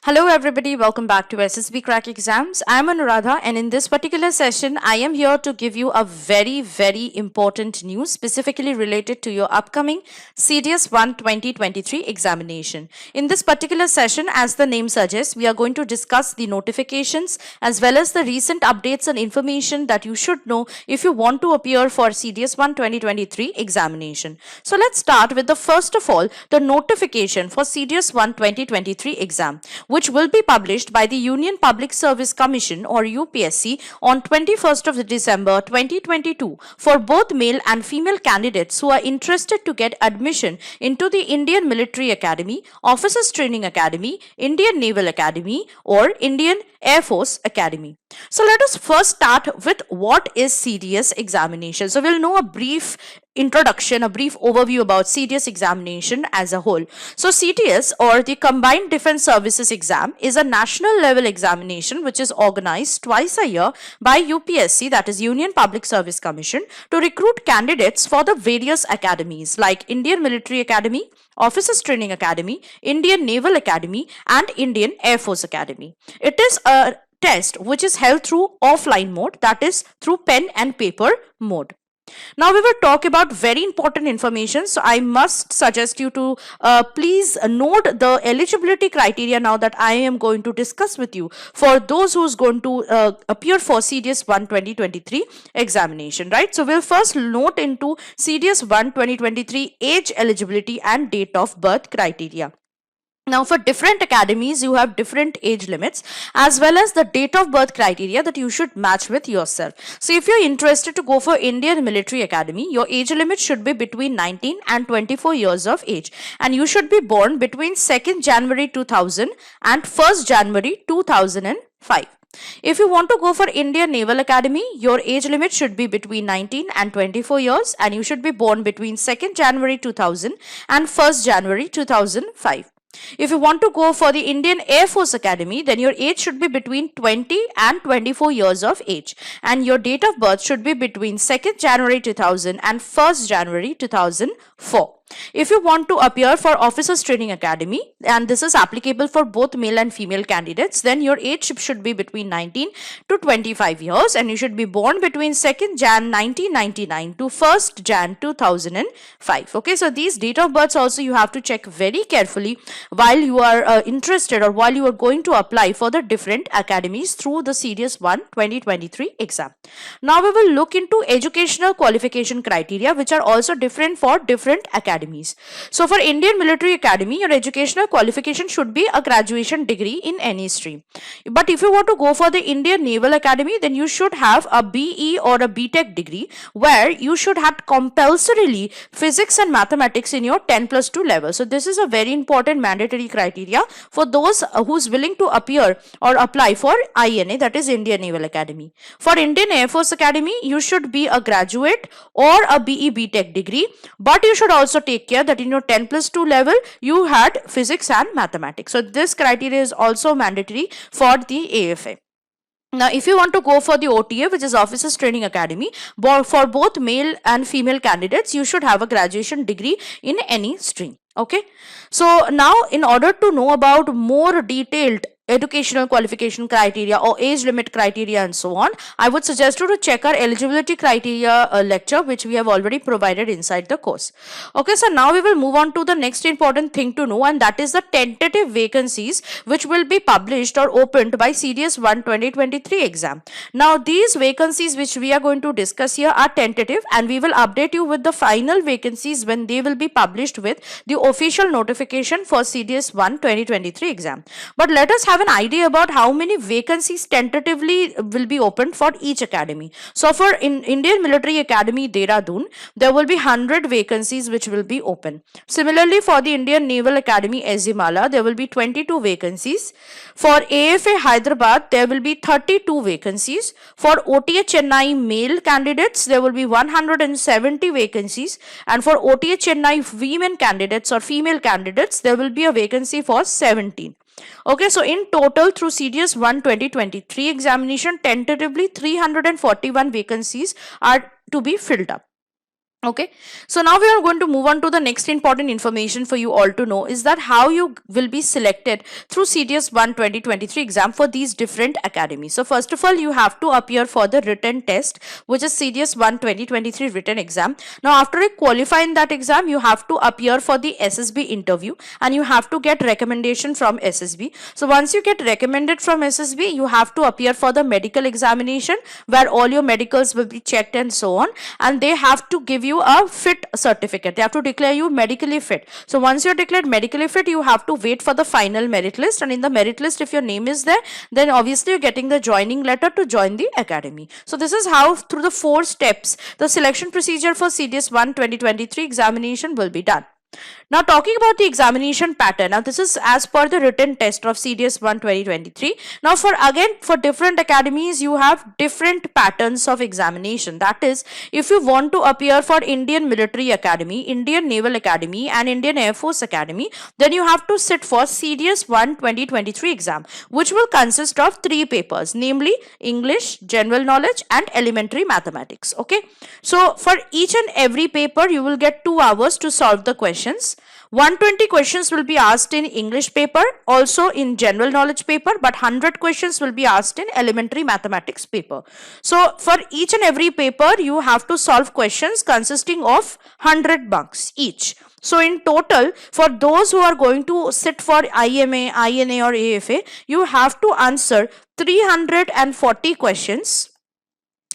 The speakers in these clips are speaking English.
Hello everybody, welcome back to SSBCrackExams. I am Anuradha and in this particular session, I am here to give you a very important news specifically related to your upcoming CDS 1 2023 examination. In this particular session, as the name suggests, we are going to discuss the notifications as well as the recent updates and information that you should know if you want to appear for CDS 1 2023 examination. So let's start with the first of all, the notification for CDS 1 2023 exam, which will be published by the Union Public Service Commission or UPSC on 21st of December 2022 for both male and female candidates who are interested to get admission into the Indian Military Academy, Officers Training Academy, Indian Naval Academy or Indian Air Force Academy. So let us first start with what is CDS examination. So we'll know a brief introduction, a brief overview about CDS examination as a whole. So CDS or the Combined Defense Services exam is a national level examination which is organized twice a year by UPSC, that is Union Public Service Commission, to recruit candidates for the various academies like Indian Military Academy, Officers Training Academy, Indian Naval Academy and Indian Air Force Academy. It is a test which is held through offline mode, that is through pen and paper mode. Now we will talk about very important information, so I must suggest you to please note the eligibility criteria now that I am going to discuss with you for those who's going to appear for CDS 1 2023 examination, right? So we'll first note into CDS 1 2023 age eligibility and date of birth criteria. Now for different academies, you have different age limits as well as the date of birth criteria that you should match with yourself. So if you're interested to go for Indian Military Academy, your age limit should be between 19 and 24 years of age and you should be born between 2nd January 2000 and 1st January 2005. If you want to go for Indian Naval Academy, your age limit should be between 19 and 24 years and you should be born between 2nd January 2000 and 1st January 2005. If you want to go for the Indian Air Force Academy, then your age should be between 20 and 24 years of age and your date of birth should be between 2nd January 2000 and 1st January 2004. If you want to appear for Officers Training Academy, and this is applicable for both male and female candidates, then your age should be between 19 to 25 years and you should be born between 2nd Jan 1999 to 1st Jan 2005. Okay, so these date of births also you have to check very carefully while you are interested or while you are going to apply for the different academies through the CDS 1 2023 exam. Now we will look into educational qualification criteria which are also different for different academies. So for Indian Military Academy, your educational qualification should be a graduation degree in any stream. But if you want to go for the Indian Naval Academy, then you should have a BE or a BTech degree where you should have compulsorily physics and mathematics in your 10+2 level. So this is a very important mandatory criteria for those who's willing to appear or apply for INA, that is Indian Naval Academy. For Indian Air Force Academy, you should be a graduate or a BE BTech degree, but you should also take care that in your 10+2 level you had physics and mathematics. So this criteria is also mandatory for the AFA. Now, if you want to go for the OTA, which is Officers Training Academy, for both male and female candidates, you should have a graduation degree in any stream. Okay, so now in order to know about more detailed educational qualification criteria or age limit criteria and so on, I would suggest you to check our eligibility criteria lecture which we have already provided inside the course. Okay, so now we will move on to the next important thing to know, and that is the tentative vacancies which will be published or opened by CDS 1 2023 exam. Now these vacancies which we are going to discuss here are tentative and we will update you with the final vacancies when they will be published with the official notification for CDS 1 2023 exam. But let us have an idea about how many vacancies tentatively will be opened for each academy. So for Indian Military Academy Dehradun, there will be 100 vacancies which will be open. Similarly, for the Indian Naval Academy Ezimala, there will be 22 vacancies. For AFA Hyderabad, there will be 32 vacancies. For OTA Chennai male candidates, there will be 170 vacancies. And for OTA Chennai women candidates or female candidates, there will be a vacancy for 17. Okay, so in total through CDS 1 2023 examination, tentatively 341 vacancies are to be filled up. Okay, so now we are going to move on to the next important information for you all to know is that how you will be selected through CDS 1 2023 exam for these different academies. So first of all, you have to appear for the written test, which is CDS 1 2023 written exam. Now after you qualify in that exam, you have to appear for the SSB interview and you have to get recommendation from SSB. So once you get recommended from SSB, you have to appear for the medical examination where all your medicals will be checked and so on, and they have to give you a fit certificate. They have to declare you medically fit. So once you're declared medically fit, you have to wait for the final merit list, and in the merit list, if your name is there, then obviously you're getting the joining letter to join the academy. So this is how through the 4 steps the selection procedure for CDS 1 2023 examination will be done. Now talking about the examination pattern, now this is as per the written test of CDS 1 2023. Now for different academies, you have different patterns of examination. That is, if you want to appear for Indian Military Academy, Indian Naval Academy and Indian Air Force Academy, then you have to sit for CDS 1 2023 exam, which will consist of 3 papers, namely English, General Knowledge and Elementary Mathematics. Okay, so for each and every paper, you will get 2 hours to solve the questions. 120 questions will be asked in English paper, also in general knowledge paper, but 100 questions will be asked in elementary mathematics paper. So for each and every paper, you have to solve questions consisting of 100 marks each. So in total, for those who are going to sit for IMA, INA or AFA, you have to answer 340 questions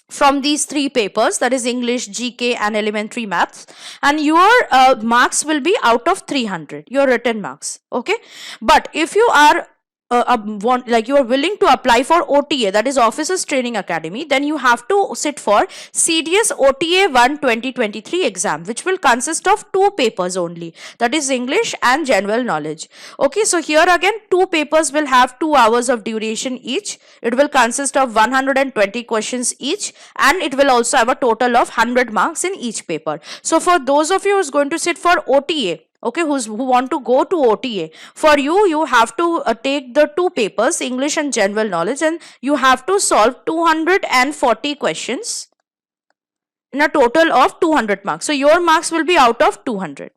from these 3 papers, that is English, GK and elementary maths, and your marks will be out of 300, your written marks. Okay, but if you are you are willing to apply for OTA, that is Officers Training Academy, then you have to sit for CDS OTA 1 2023 exam, which will consist of 2 papers only, that is English and General Knowledge. Okay, so here again 2 papers will have 2 hours of duration each. It will consist of 120 questions each, and it will also have a total of 100 marks in each paper. So for those of you who is going to sit for OTA, okay, who want to go to OTA, for you have to take the 2 papers, English and General Knowledge, and you have to solve 240 questions in a total of 200 marks. So your marks will be out of 200.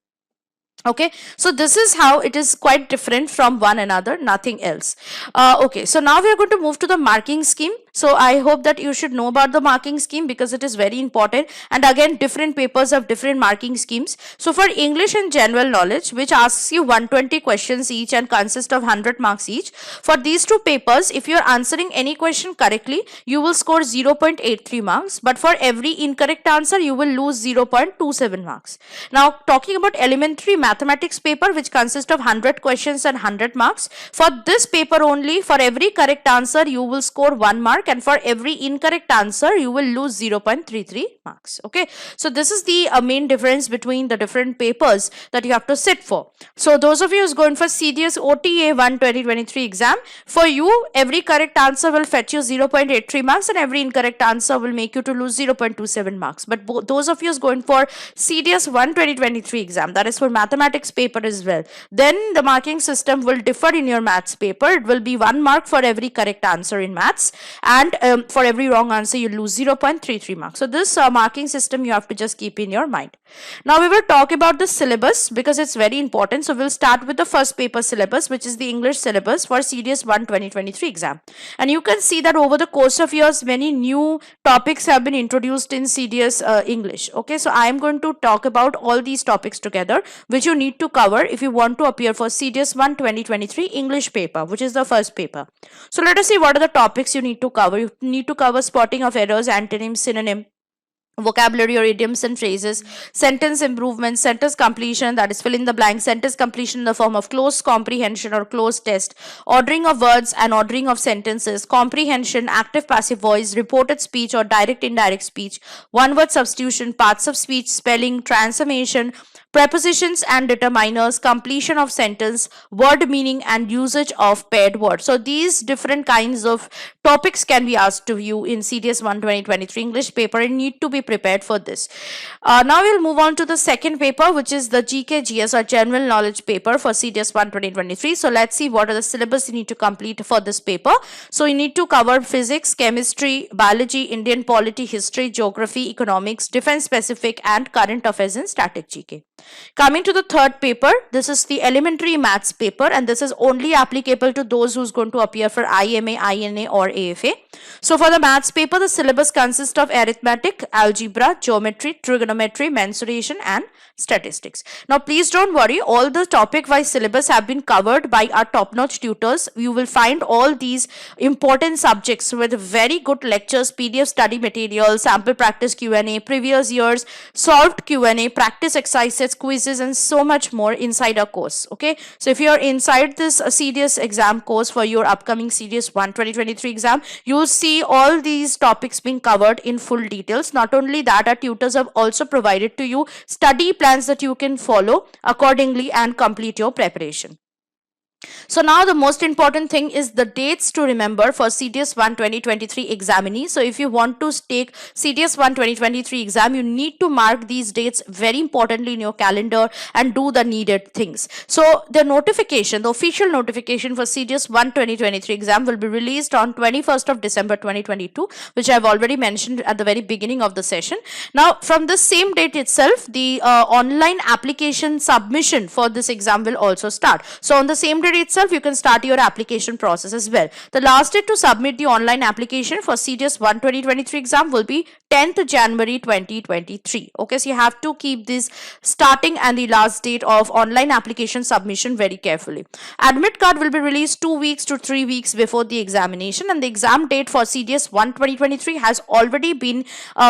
Okay, so this is how it is quite different from one another, nothing else. Okay, so now we are going to move to the marking scheme. So I hope that you should know about the marking scheme because it is very important, and again different papers have different marking schemes. So for English and General Knowledge, which asks you 120 questions each and consists of 100 marks each, for these 2 papers, if you are answering any question correctly, you will score 0.83 marks, but for every incorrect answer, you will lose 0.27 marks. Now talking about elementary mathematics paper, which consists of 100 questions and 100 marks, for this paper only, for every correct answer, you will score 1 mark, and for every incorrect answer, you will lose 0.33 marks. Okay, so this is the main difference between the different papers that you have to sit for. So those of you who is going for CDS OTA 1 2023 exam, for you, every correct answer will fetch you 0.83 marks and every incorrect answer will make you to lose 0.27 marks. But those of you who is going for CDS 1 2023 exam, that is for mathematics paper as well, then the marking system will differ in your maths paper. It will be 1 mark for every correct answer in maths, and for every wrong answer you lose 0.33 marks. So this marking system you have to just keep in your mind. Now we will talk about the syllabus because it's very important. So we'll start with the first paper syllabus, which is the English syllabus for CDS 1 2023 exam. And you can see that over the course of years, many new topics have been introduced in CDS English. Okay, so I am going to talk about all these topics together, which you need to cover if you want to appear for CDS 1 2023 English paper, which is the first paper. So let us see what are the topics you need to cover. You need to cover spotting of errors, antonyms, synonym, vocabulary or idioms and phrases, sentence improvement, sentence completion, that is fill in the blank, sentence completion in the form of close comprehension or close test, ordering of words and ordering of sentences, comprehension, active passive voice, reported speech or direct indirect speech, one word substitution, parts of speech, spelling, transformation, prepositions and determiners, completion of sentence, word meaning, and usage of paired words. So these different kinds of topics can be asked to you in CDS 1 2023 English paper, and need to be prepared for this. Now we'll move on to the second paper, which is the GKGS or General Knowledge paper for CDS 1 2023. So let's see what are the syllabus you need to complete for this paper. So you need to cover physics, chemistry, biology, Indian polity, history, geography, economics, defense specific, and current affairs and static GK. Coming to the third paper, this is the elementary maths paper, and this is only applicable to those who's going to appear for IMA, INA, or AFA. So for the maths paper, the syllabus consists of arithmetic, algebra, geometry, trigonometry, mensuration, and statistics. Now please don't worry, all the topic wise syllabus have been covered by our top-notch tutors. You will find all these important subjects with very good lectures, PDF study material, sample practice Q&A, previous years solved Q&A, practice exercises, quizzes, and so much more inside our course. Okay, so if you are inside this CDS exam course for your upcoming CDS 1 2023 exam, you will see all these topics being covered in full details. Not only that, our tutors have also provided to you study plans that you can follow accordingly and complete your preparation. So now the most important thing is the dates to remember for CDS 1 2023 examinee. So if you want to take CDS 1 2023 exam, you need to mark these dates very importantly in your calendar and do the needed things. So the notification, the official notification for CDS 1 2023 exam will be released on 21st of December 2022, which I have already mentioned at the very beginning of the session. Now from the same date itself, the online application submission for this exam will also start. So on the same date itself, you can start your application process as well. The last date to submit the online application for CDS 1 2023 exam will be 10th January 2023. Okay, so you have to keep this starting and the last date of online application submission very carefully. Admit card will be released 2 weeks to 3 weeks before the examination, and the exam date for CDS 1 2023 has already been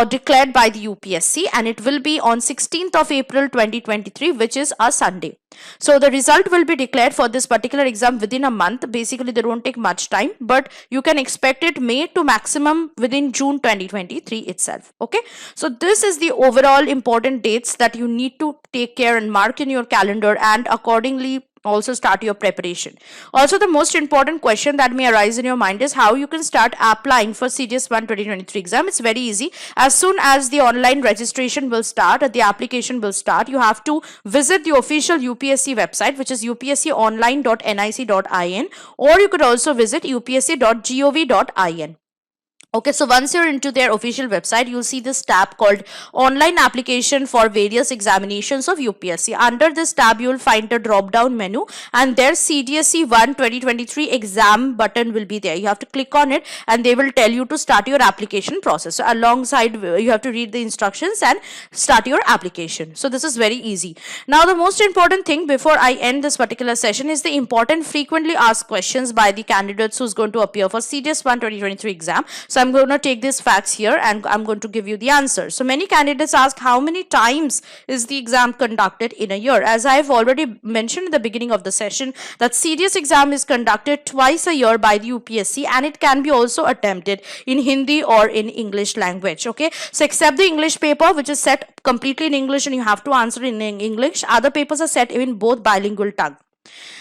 declared by the UPSC, and it will be on 16th of April 2023, which is a Sunday. So the result will be declared for this particular exam within a month. Basically, they don't take much time, but you can expect it May to maximum within June 2023 itself. Okay, so this is the overall important dates that you need to take care and mark in your calendar, and accordingly also start your preparation. Also, the most important question that may arise in your mind is how you can start applying for CDS 1 2023 exam. It's very easy. As soon as the online registration will start, the application will start, you have to visit the official UPSC website, which is upsconline.nic.in, or you could also visit upsc.gov.in. Okay, so once you're into their official website, you'll see this tab called Online Application for Various Examinations of UPSC. Under this tab, you'll find a drop-down menu, and their CDSE 1 2023 exam button will be there. You have to click on it, and they will tell you to start your application process. So alongside, you have to read the instructions and start your application. So this is very easy. Now, the most important thing before I end this particular session is the important frequently asked questions by the candidates who's going to appear for CDS 1 2023 exam. So I'm going to take these facts here and I'm going to give you the answer. So many candidates ask, how many times is the exam conducted in a year? As I've already mentioned at the beginning of the session, that CDS exam is conducted twice a year by the UPSC, and it can be also attempted in Hindi or in English language. Okay, so except the English paper, which is set completely in English and you have to answer in English, other papers are set in both bilingual tongue.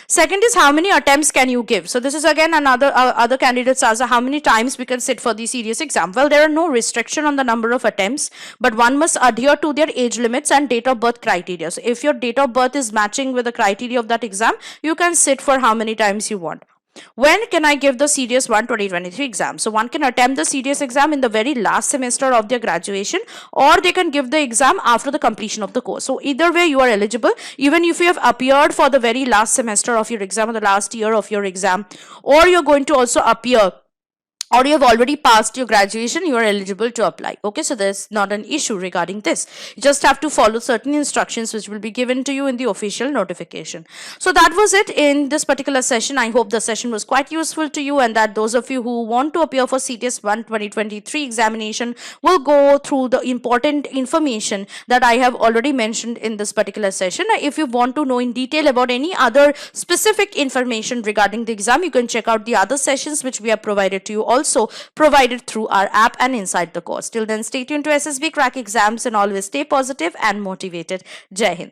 Second is, how many attempts can you give? So this is again another other candidates ask how many times we can sit for the CDS exam. Well, there are no restriction on the number of attempts, but one must adhere to their age limits and date of birth criteria. So if your date of birth is matching with the criteria of that exam, you can sit for how many times you want. When can I give the CDS 1 2023 exam? So one can attempt the CDS exam in the very last semester of their graduation, or they can give the exam after the completion of the course. So either way, you are eligible, even if you have appeared for the very last semester of your exam or the last year of your exam, or you're going to also appear, or you have already passed your graduation, you are eligible to apply. Okay, so there's not an issue regarding this. You just have to follow certain instructions which will be given to you in the official notification. So that was it in this particular session. I hope the session was quite useful to you, and that those of you who want to appear for CDS 1 2023 examination will go through the important information that I have already mentioned in this particular session. If you want to know in detail about any other specific information regarding the exam, you can check out the other sessions which we have provided to you, also provided through our app and inside the course. Till then, stay tuned to SSB Crack Exams and always stay positive and motivated. Jai Hind.